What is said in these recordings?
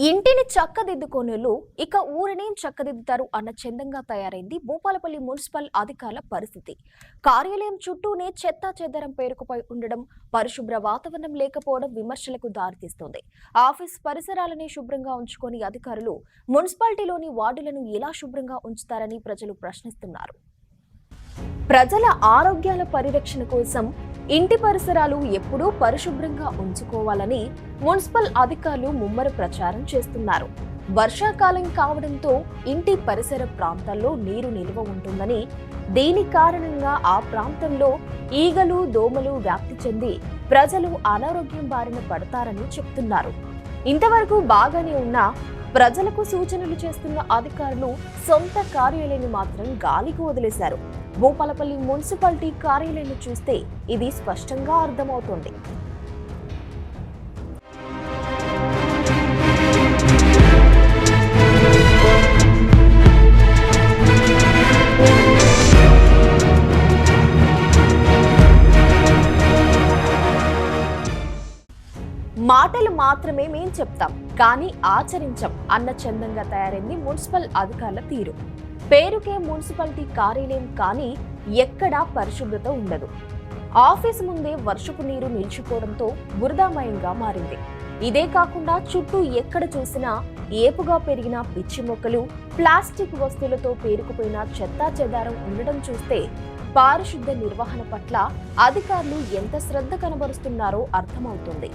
ఇంటిని చక్కదిద్దుకోనోళ్ళు ఇక ఊరిని చక్కదిద్దుతారు అన్న చందంగా తయారైంది భూపాలపల్లి మున్సిపల్ అధికారుల పరిస్థితి. కార్యాలయం చుట్టూనే చెత్తా చెదారం పేరుకుపోయి ఉండడం, పరిశుభ్ర వాతావరణం లేకపోవడం విమర్శలకు దారితీస్తోంది. ఆఫీస్ పరిసరాలని శుభ్రంగా ఉంచుకొని అధికారులు మున్సిపాలిటీలోని వార్డులను ఎలా శుభ్రంగా ఉంచుతారని ప్రజలు ప్రశ్నిస్తున్నారు. ప్రజల ఆరోగ్యాల పరిరక్షణ కోసం ఇంటి పరిసరాలు ఎప్పుడూ పరిశుభ్రంగా ఉంచుకోవాలని మున్సిపల్ అధికారులు ముమ్మర ప్రచారం చేస్తున్నారు. వర్షాకాలం కావడంతో ఇంటి పరిసర ప్రాంతాల్లో నీరు నిల్వ ఉంటుందని, దీని కారణంగా ఆ ప్రాంతంలో ఈగలు, దోమలు వ్యాప్తి చెంది ప్రజలు అనారోగ్యం బారిన పడతారని చెప్తున్నారు. ఇంతవరకు బాగానే ఉన్నా ప్రజలకు సూచనలు చేస్తున్న అధికారులు సొంత కార్యాలయాన్ని మాత్రం గాలికి వదిలేశారు. భూపాలపల్లి మున్సిపాలిటీ కార్యాలయాన్ని చూస్తే ఇది స్పష్టంగా అర్థమవుతోంది. మాటలు మాత్రమే మేం చెప్తాం, కానీ ఆచరించం అన్న చందంగా తయారైంది మున్సిపల్ అధికారుల తీరు. పేరుకే మున్సిపాలిటీ కార్యాలయం, కానీ ఎక్కడా పరిశుభ్రత ఉండదు. ఆఫీస్ ముందే వర్షపు నీరు నిలిచిపోవడంతో బురదామయంగా మారింది. ఇదే కాకుండా చుట్టూ ఎక్కడ చూసినా ఏపుగా పెరిగిన పిచ్చి మొక్కలు, ప్లాస్టిక్ వస్తువులతో పేరుకుపోయిన చెత్తా చెదారం ఉండడం చూస్తే పారిశుద్ధ నిర్వహణ పట్ల అధికారులు ఎంత శ్రద్ధ కనబరుస్తున్నారో అర్థమవుతుంది.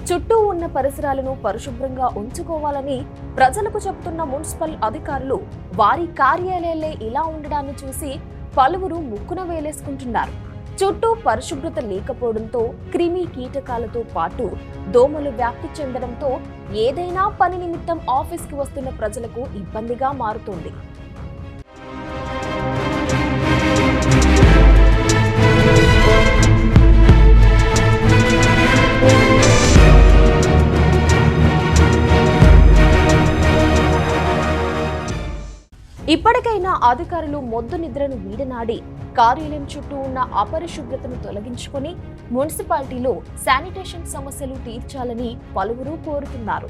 చుట్టూ ఉన్న పరిసరాలను పరిశుభ్రంగా ఉంచుకోవాలని ప్రజలకు చెబుతున్న మున్సిపల్ అధికారులు వారి కార్యాలయాలే ఇలా ఉండడాన్ని చూసి పలువురు ముక్కున వేలేసుకుంటున్నారు. చుట్టూ పరిశుభ్రత లేకపోవడంతో క్రిమి కీటకాలతో పాటు దోమలు వ్యాప్తి చెందడంతో ఏదైనా పని నిమిత్తం ఆఫీస్కి వస్తున్న ప్రజలకు ఇబ్బందిగా మారుతోంది. ఇప్పటికైనా అధికారులు మొద్దు నిద్రను వీడనాడి కార్యాలయం చుట్టూ ఉన్న అపరిశుభ్రతను తొలగించుకొని మున్సిపాలిటీలో శానిటేషన్ సమస్యలు తీర్చాలని పలువురు కోరుతున్నారు.